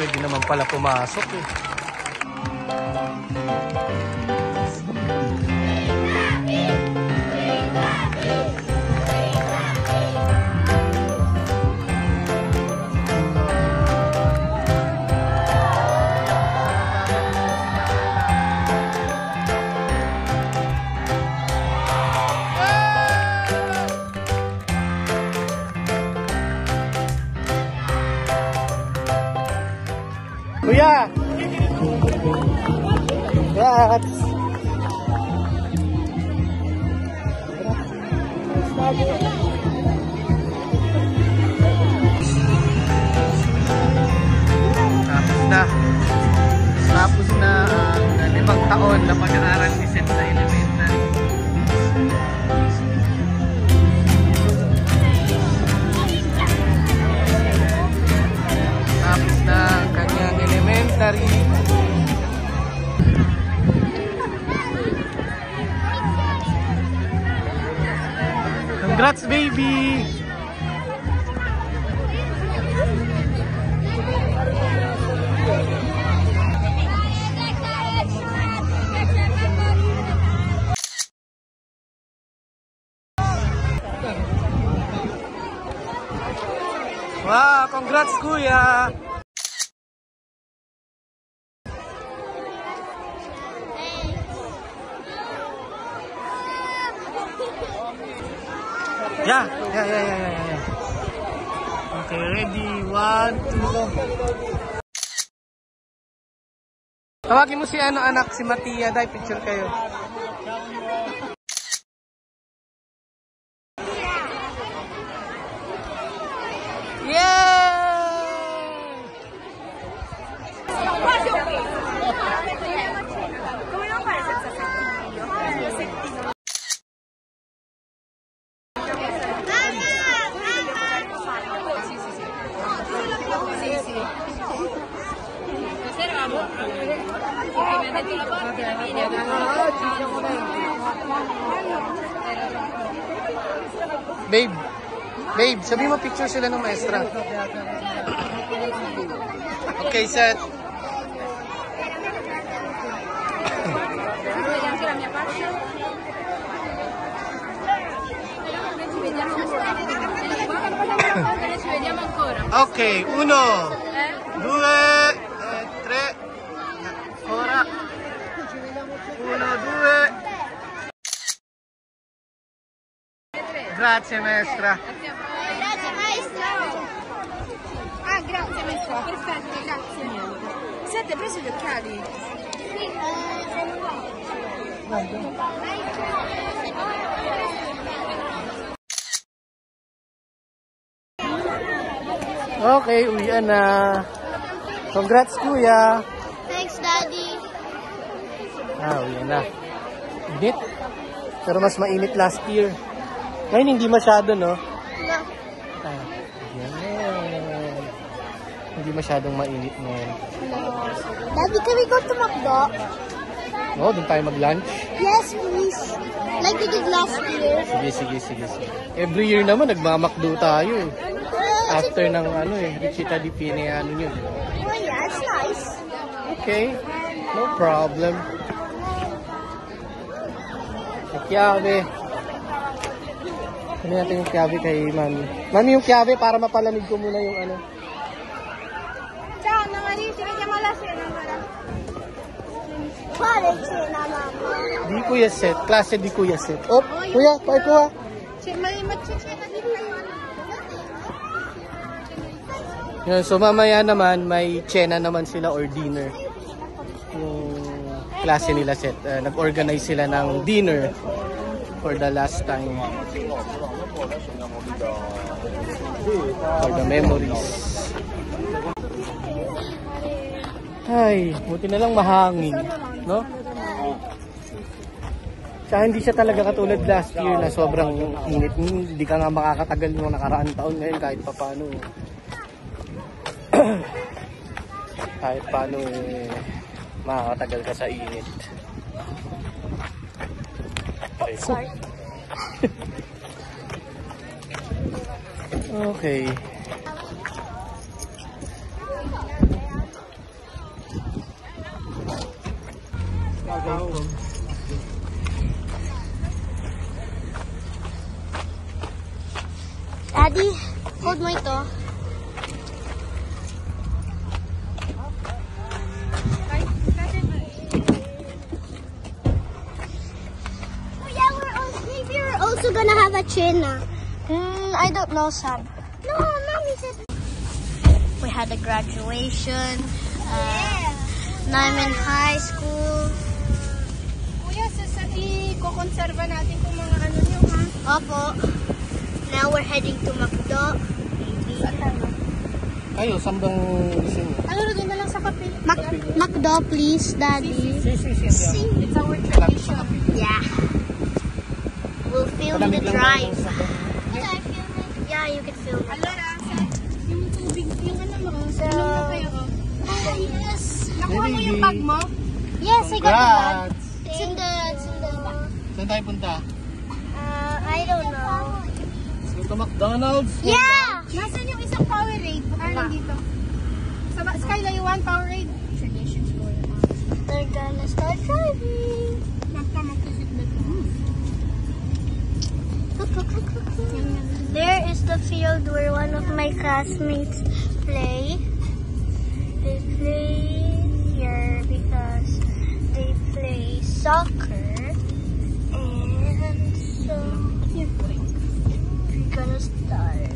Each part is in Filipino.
pwede naman pala pumasok eh. Kuya! Congrats! Tapos na ang 5 taon na pag-aaral ni Seth sa elementary. Tapos na ang kanyang elementary. Congrats, baby! Wow, congrats kuya! Yeah. Okay, ready? 1, 2. Tawagin mo si anak, si Matia. Dahil picture kayo. Babe, sabi mo picture sila ng maestra. Okay, set. Okay, 1, 2, 3, 4. Uno, due. Grazie maestra. Grazie maestra. Ah, grazie maestra. Perfetto, grazie. Senti, hai preso gli occhiali? Sì. Okay, uwian na. Congrats kuya. Thanks, Daddy. Uwian na. Init. Pero mas mainit last year. Ngayon hindi masyado, no? No. Yan. Hindi masyadong mainit ngayon. Daddy, can we go to McDo? Oo, doon tayo mag-lunch. Yes, please. Like we did last year. Sige. Every year naman, nagmamakdo tayo. After ng Richita di Pineano yun. Oh yeah, it's nice. Okay, no problem. Kiabe. Ano natin yung kiabe kay Mami? Mami, yung kiabe para mapalamig ko muna yung ano. Ciao, Anna Maria, ci vediamo alla cena allora. Quale cena, mamma? Di Kuya Set, klase di Kuya Set. Oh, Kuya, pay ko ha. Ma c'è cena di più. Yun, so mamaya naman, may cena naman sila or dinner. Yung klase nila Set. Nag-organize sila ng dinner for the last time. For the memories. Ay, buti na lang mahangin, no? Tsaka hindi siya talaga katulad last year na sobrang init. Hindi ka nga makakatagal ng nakaraang taon ngayon kahit pa paano. Kahit paano makakatagal ka sa init. Okay. Sorry. Okay. Daddy, hold mo ito. Maybe we're also gonna have a tuna. I don't know, Sam. No, Mommy said. We had a graduation. Now I'm in high school. Kuya, i-konserva natin kung mga ano nyo, ha? Opo. Now we're heading to McDo. Ayo, saan bang gusto niyo? Ano, doon na lang sa kape. McDo, please, Daddy. It's our tradition. Yeah. We'll film the drive. Yeah, you can film it. Alora, yung tubig, yung ano mo, So, inom na kayo, oh. yes. Nakuha mo yung bag mo? Yes, I got the bag. Congrats! It's in the back. Saan tayo punta? I don't know. Go to McDonald's. Yeah! Nasaan yung isang Powerade? Nandito. Sa Skyline 1 Powerade. Traditions going on. We're gonna start driving. Magsisiklet mo. Look, look, look, look, look. There is the field where one of my classmates play. They play here because they play soccer. And so we're gonna start.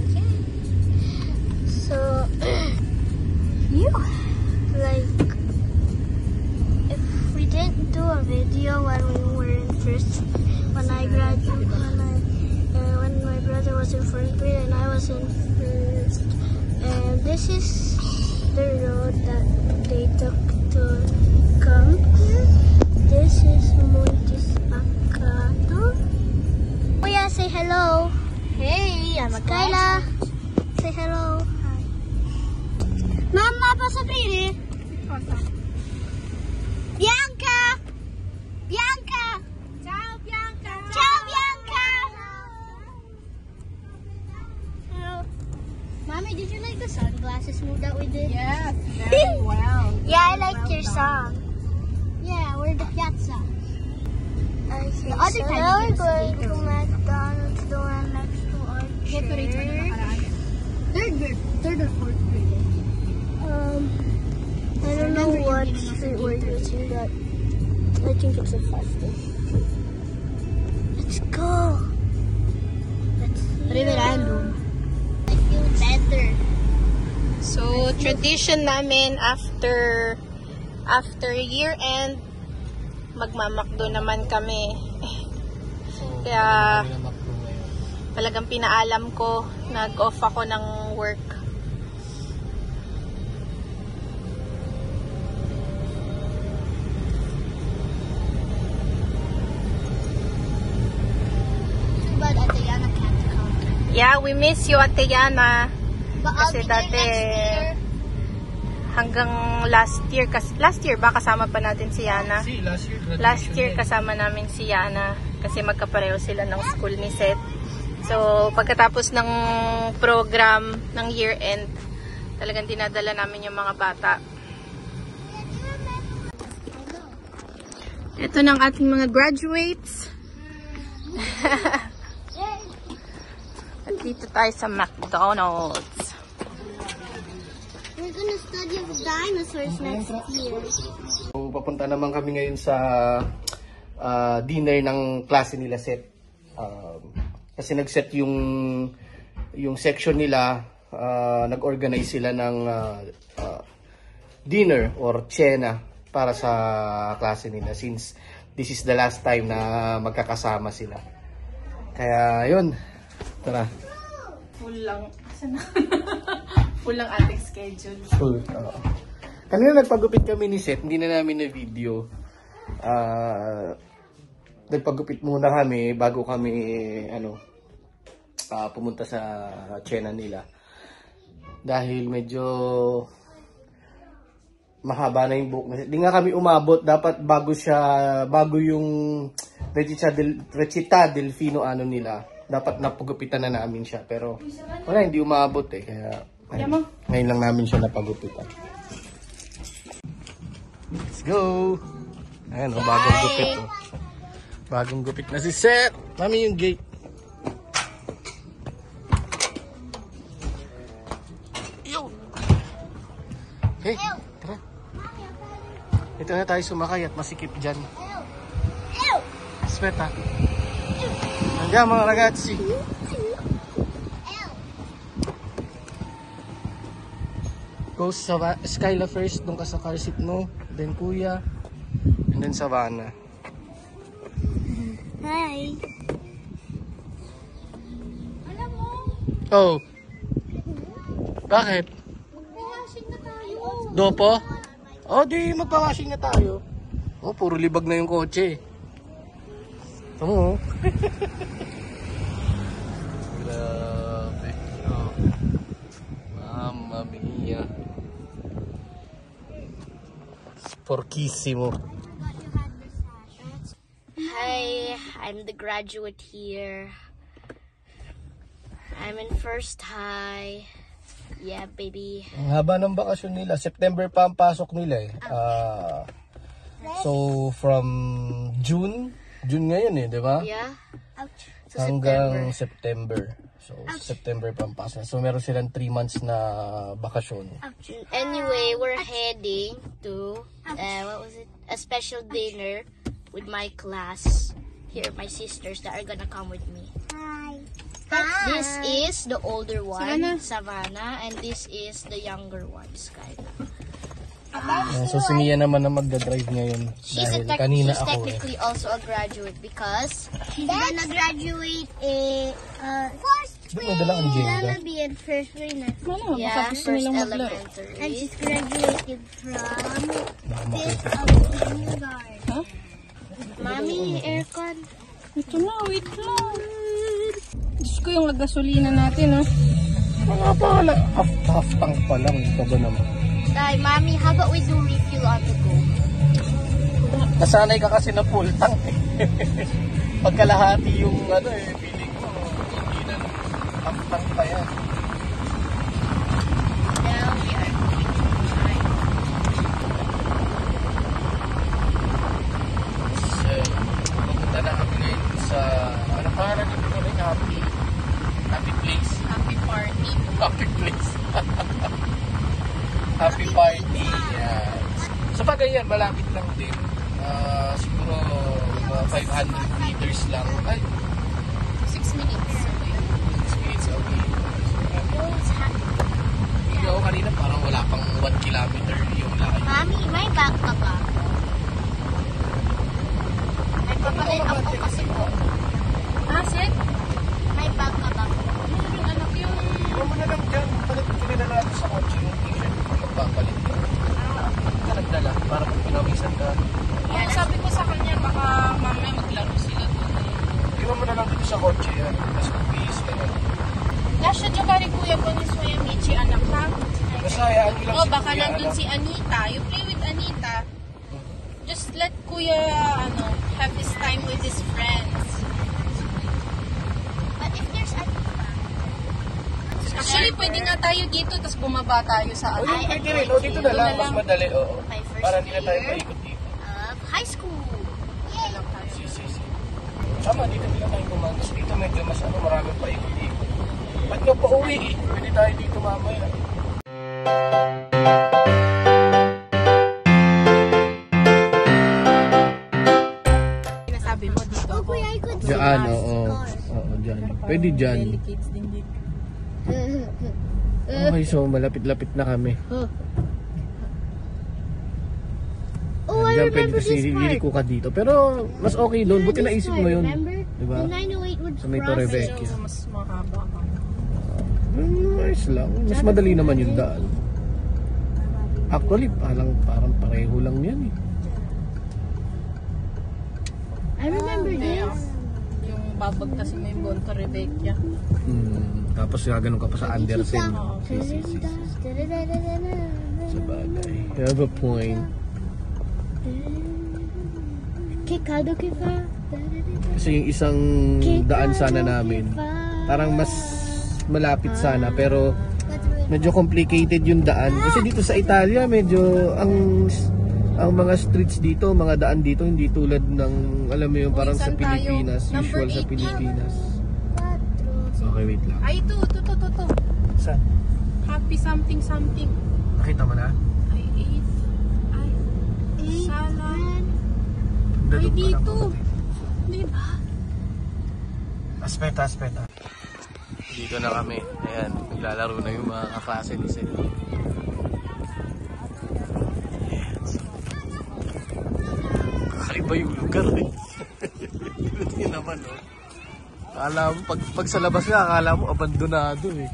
Okay. So you like if we didn't do a video when we were in first when I graduated when my brother was in first grade and I was in first, and this is the road that they took to come here. This is Montes Acato. Oh yeah, say hello. Hey, I'm Skyla. Say hello. Hi. Mama, posso aprire? Bianca! Bianca! Ciao, Bianca! Ciao, Bianca! Hello. Mommy, did you like the sunglasses move that we did? Yes, very well. Yeah, I liked your song. Yeah, we're the piazza. Okay, The other so time now you we're going did to McDonald's, the one next to our Decorate mo na church. nakaraan. Third or fourth grade. I don't know what street we're using, but I think it's the fastest. Let's go. Let's Reverendo. I feel better. So, tradition namin after year end, magmamakdo naman kami. Kaya talagang pinaalam ko, nag-off ako ng work. But Atayana can't come. Yeah, we miss you, Ate Yana. But I'll Kasi be there dati, next year. hanggang last year ba kasama pa natin si Yana? Si, last year graduation. Last year kasama namin si Yana kasi magkapareho sila ng school ni Seth. So, pagkatapos ng program ng year end, talagang dinadala namin yung mga bata. Ito ng ating mga graduates. At dito tayo sa McDonald's. We're gonna study the dinosaurs next year. So, papunta naman kami ngayon sa dinner ng klase nila Seth. Kasi nag-set yung section nila, nag-organize sila ng dinner or cena para sa klase nila since this is the last time na magkakasama sila. Kaya yun, tara. Full lang. Full lang ating schedule. Full. Kanina nagpagupit kami ni Seth, hindi na namin na video. Nagpagupit muna kami bago kami pumunta sa cena nila. Dahil medyo mahaba na yung buhok. Di nga kami umabot, dapat bago yung recita del fino nila. Dapat napagupitan na namin siya, pero wala, hindi umabot eh. Kaya ngayon lang namin siya napagupitan. Let's go! Ayan, oh, bagong gupit. Oh. Bagong gupit na si Seth. Mami yung gate. Yo! Hey, tara. Ito na tayo sumakay at masikip dyan. Sweat ha. Nandiyan mga ragazzi. Go sa Skyla first, doon ka sa car seat mo. Then Kuya. And then Savannah. Hi. Alam mo? Oh. Bakit? Mag-washing na tayo. Dopo? Oh, di magpa-washing na tayo. Oh, puro libag na yung kotse. Ito mo. Grabe. Oh. Mamma mia. Porkissimo. Hi, I'm the graduate here. I'm in first high. Yeah, baby. Ang haba ng bakasyon nila. September pa ang pasok nila eh. So, from June ngayon eh, di ba? Yeah. So, Hanggang September. So, September pa ang pasok. So, meron silang 3 months na bakasyon. Anyway, we're heading to what was it? A special dinner with my class. Here, my sisters that are gonna come with me. Hi. This is the older one, Savannah, and this is the younger one, Skyla. So, si Mia naman na magdadrive ngayon. She's Dahil kanina ako eh. technically also a graduate because she's gonna graduate Doon mo dala ang Jada. be in first grade next. Ano, Yeah, baka gusto first nilang maglaro. elementary. And she's graduating from Baka makita. kindergarten. Huh? Mommy, aircon. Ito na, wait lang. Diyos ko yung gasolina natin, ha? Mga pala. Half tank pa lang. Ito ba naman? Tay, Mommy, how about we do refuel on the go? Nasanay ka kasi na full tank eh. Pagkalahati yung ano eh, feeling ko, hindi na half tank pa yan. Now we are So, pupunta na kami ngayon sa, ano pangalan dito ko rin, happy place. Happy party. Happy place. Happy party. Yeah. Sa bagay yan, malapit lang din. Siguro 500 meters lang. Ay, 6 minutes. 6 minutes away. Hindi ako kanina parang wala pang 1 kilometer yung lakay. Mommy, may bag ka ba? May papalit ako kasi po. Ah, Seth? May bag ka ba? Yung anak yung... Huwag mo na lang dyan. Palit na natin sa kotse yung t-shirt. Magpapalit ka. Ka nagdala para pag pinawisan ka. Ang sabi ko sa kanya, baka mamaya maglaro sila doon. Iwan mo na lang dito sa kotse yan. Tapos magbihis ka yan. Lasya dyan ka rin kuya ko ni Suya Michi, anak ha? Basta hayaan mo lang Oh, si baka Kuya, nandun anak. si Anita. You play with Anita. Just let Kuya, have his time with his friends. But if there's a... Actually, pwede nga tayo dito, tapos bumaba tayo sa O ano. yun, pwede rin. O dito na lang. Mas madali. Oo. My first Para hindi na tayo year. paikot dito. High school. Yay! Si. Sama, dito din tayo kumantos. Dito medyo mas ano, maraming paikot dito. Ba't nyo pa uwi eh? Pwede tayo dito mamaya. Sinasabi mo dito. Oh, kuya, I could Diyan, oo. Oo, dyan. Pwede dyan. Kids din dito. Okay, so malapit-lapit na kami. Oh, I Diyan pwede remember kasi this part. liliko ka dito. Pero mas okay doon. Buti naisip mo yun. Remember? Diba? The 908 would Sa may cross it. Torrevecchia. So, mas mahaba ka. Nice lang. Mas madali naman yung daan. Actually, parang pareho lang yan eh. I remember this. Yung babag kasi may Bon Torrevecchia. Tapos gaganon ka pa sa Andersen. Si. Sa bagay. You have a point. Kikado kifa. Kasi yung isang daan sana namin, parang mas malapit sana pero medyo complicated yung daan. Kasi dito sa Italia medyo ang Ang mga streets dito, mga daan dito, hindi tulad ng, alam mo yung parang sa saan tayo? Pilipinas, Number usual sa 18. Pilipinas. Okay, wait lang. Ay, ito. Saan? Happy something. Nakita mo na? Ay, 8. Ay, sala. Ay, Dadong ka dito. na. Diba? Aspeta. Dito na kami. Ayan, naglalaro na yung mga kaklase ni Seth. Kakaiba yung lugar eh. Yun naman oh. Akala mo, pag sa labas ka, akala mo abandonado eh.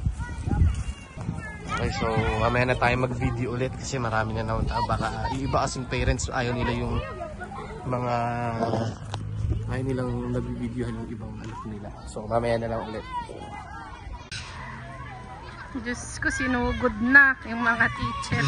Okay, so mamaya na tayo mag-video ulit kasi marami na naman tao. Baka iba kasing parents, ayaw nila yung mga ayaw nilang nag-videohan yung ibang anak nila. So mamaya na lang ulit. Diyos ko, sinugod na yung mga teacher.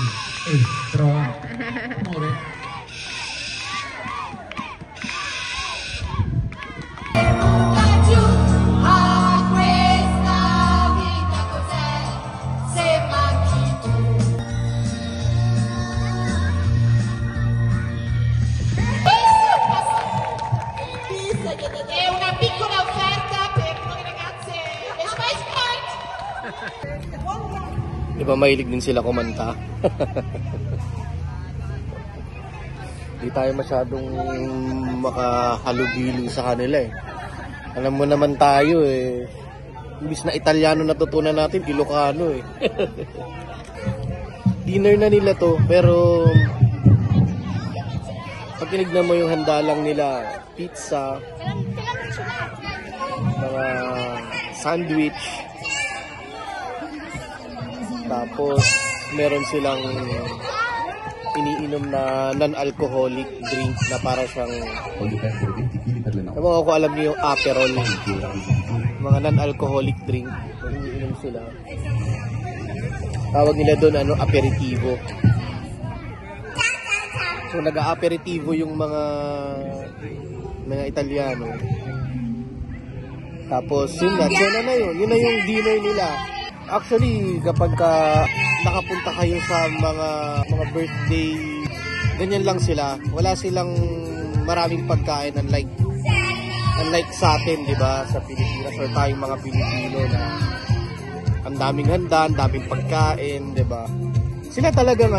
È una piccola offerta per noi ragazze e Spice Point. Di ba mahilig din sila kumanta? Di tayo masyadong makahalubilo sa kanila eh. Alam mo naman tayo eh. Imbis na Italiano natutunan natin, Ilocano eh. Dinner na nila to, pero pag tinignan mo yung handa lang nila, pizza, mga sandwich, tapos meron silang iniinom na non-alcoholic drink na para siyang, ewan ko alam niyo yung Aperol, mga non-alcoholic drink, iniinom sila. Tawag nila doon aperitivo. So nag-aperitivo yung mga Italiano. Tapos yun na yun. Yun na yung dinner nila. Actually, kapag nakapunta kayo sa mga birthday, ganyan lang sila. Wala silang maraming pagkain unlike sa atin, di ba? Sa Pilipinas or tayong mga Pilipino na ang daming handa, ang daming pagkain, di ba? Sila talagang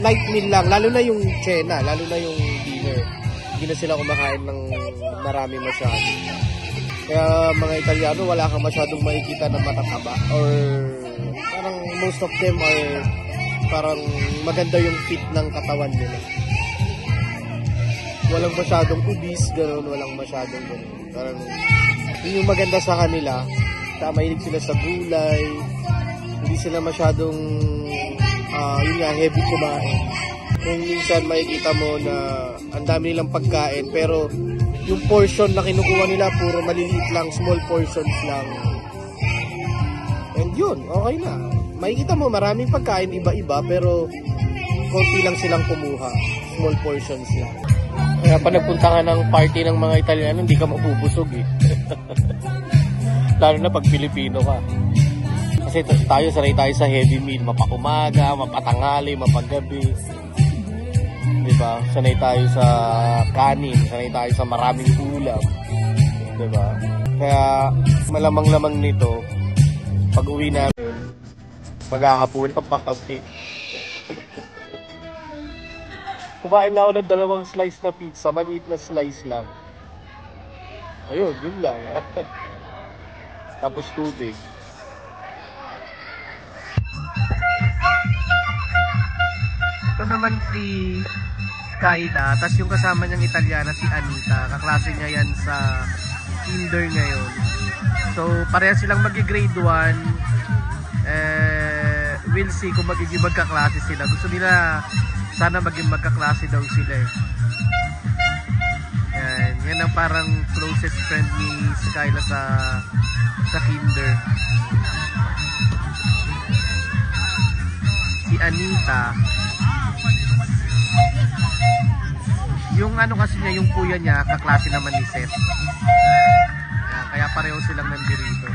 light meal lang, lalo na yung cena, lalo na yung dinner. Hindi na sila kumakain ng marami masyado. Kaya mga Italiano, wala kang masyadong makikita na matataba. Or parang most of them are parang maganda yung fit ng katawan nila. Walang masyadong obese, gano'n, walang masyadong gano'n. Parang yun yung maganda sa kanila. Mahilig sila sa gulay, hindi sila masyadong heavy kumain. Kung minsan makikita mo na ang dami nilang pagkain pero yung portion na kinukuha nila puro maliliit lang, small portions lang. And yun, okay na. Makikita mo maraming pagkain, iba-iba, pero konti lang silang kumuha. Small portions lang. Kaya pa nagpunta ka ng party ng mga Italiano, hindi ka mabubusog eh. Lalo na pag Pilipino ka. Kasi sanay tayo sa heavy meal, mapaumaga, mapatangali, mapagabi. Diba? Sanay tayo sa kanin, sanay tayo sa maraming ulam. Diba? Kaya malamang-lamang nito, pag uwi na, magkakapunan pa kami. Kumain na ako ng 2 slice na pizza, maliit na slice lang. Ayun, yun lang. Tapos tubig. Ito naman si Skyla, tapos yung kasama niyang Italiana si Anita. Kaklase niya yan sa kinder ngayon. So pareha silang mag-grade 1. We'll see kung magiging magkaklase sila. Gusto nila sana maging magkaklase daw sila eh. Yan ang parang closest friend ni Skyla sa kinder. Si Anita, yung kasi niya, yung kuya niya, kaklase naman ni Seth. Kaya pareho silang nandirito.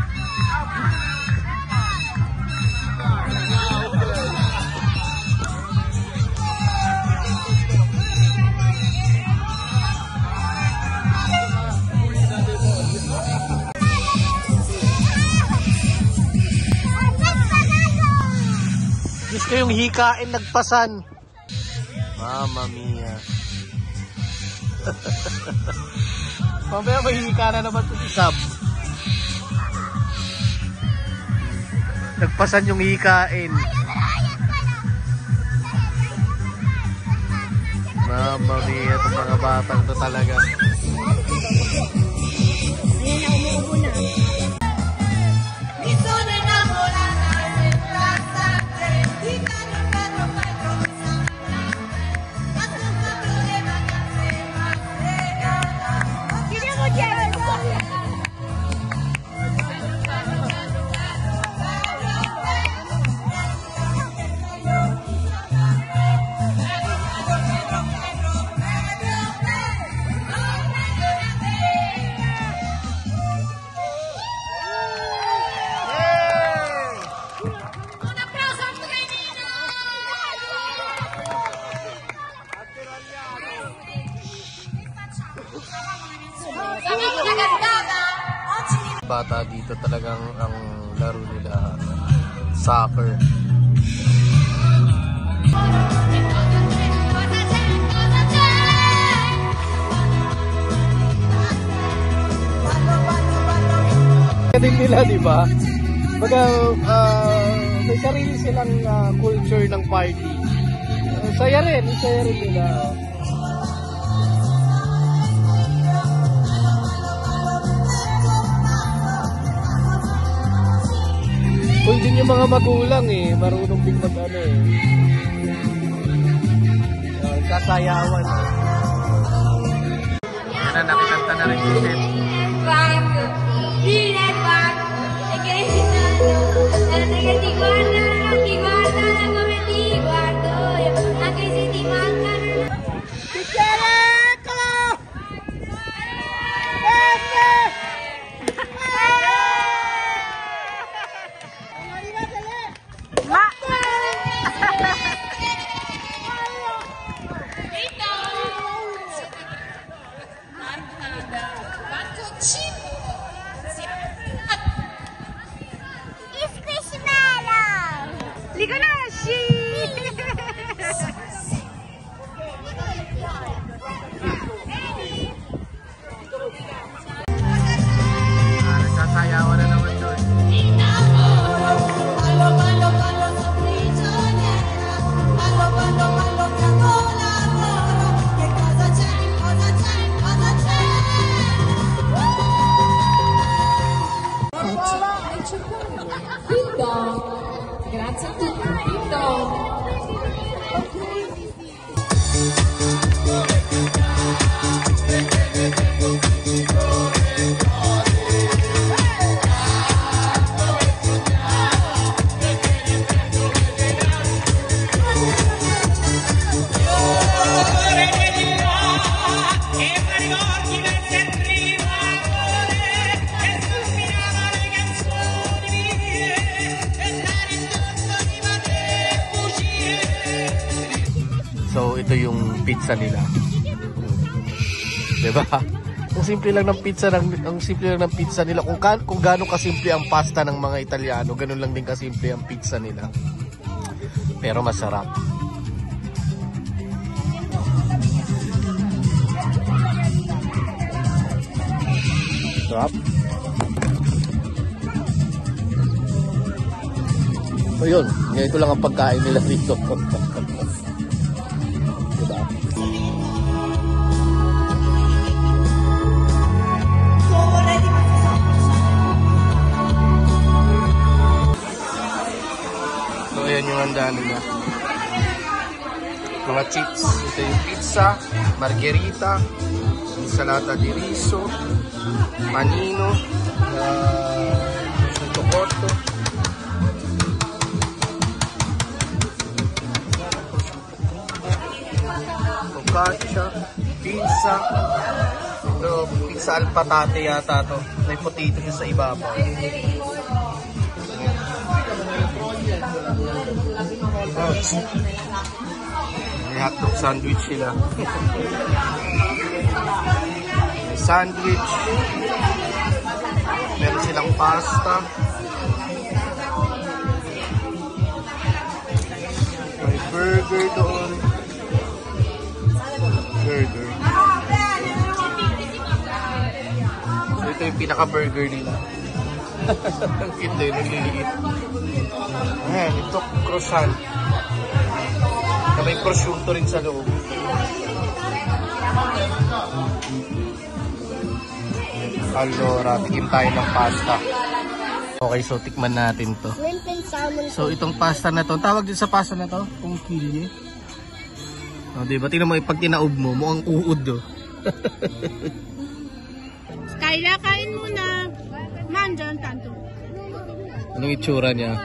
Ito yung hikain nagpasan. Mamma mia. Mamaya may hika na naman ito si Sab. Nagpasan yung hikain. Mamma mia, itong mga batang to talaga. Bata dito talagang ang laro nila soccer. Din nila, di ba? Baga may sarili silang culture ng party. Saya rin nila. Kung din yung mga magulang marunong din mag sasayawan. Nakikanta na rin si Seth. Sasayawan na naman doon. Grazie a tutti. So ito yung pizza nila. 'Di ba? Ang simple lang ng pizza nila. Kung gaano kasimple ang pasta ng mga Italiano, ganun lang din kasimple ang pizza nila. Pero masarap. Sarap. So yun, ganito lang ang pagkain nila dito. Ayan yung handa nila. Mga chips. Ito yung pizza, margherita, insalata di riso, panino, sottocorto, focaccia, pizza. Ito, pizza al patate yata to. May potato sa ibabaw. May hotdog sandwich sila. May sandwich. Meron silang pasta. burger doon. Burger. So, ito yung pinaka-burger nila. Ang cute na yun, nagliliit. Ayan, ito croissant. Na may prosciutto rin sa loob. Allora, tikim tayo ng pasta. Okay, so tikman natin to. Shrimp and salmon. So, itong pasta na to, tawag din sa pasta na to, conchiglie. O, diba? Tingnan mo, pag tinaob mo, mukhang uod, oh. Skyla, kain muna. Mandyan, tanto. Anong itsura niya?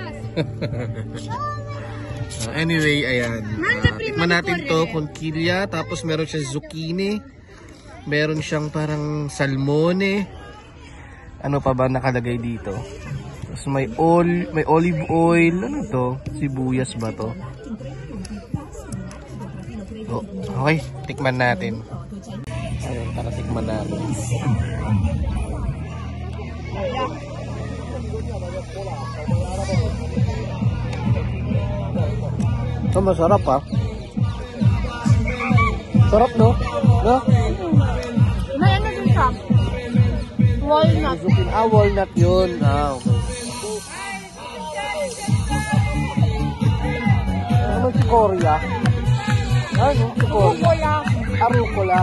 Anyway, ayan. Tikman natin to, conchiglia, tapos meron siya zucchini. Meron siyang parang salmone. Ano pa ba nakalagay dito? Tapos may olive oil. Ano to? Sibuyas ba to? Oh, okay, tikman natin. Ayun, tara tikman natin. Ito masarap ha. Sarap no? No? May ano din siya? Walnut. Walnut yun. Okay. Ano si Korea? Ano si Korea? Arugula.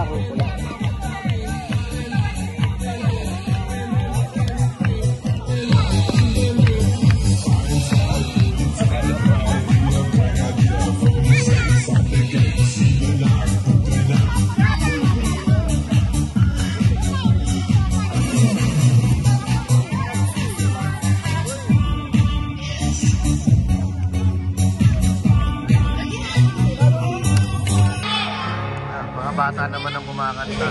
Bata naman ang kumakanta.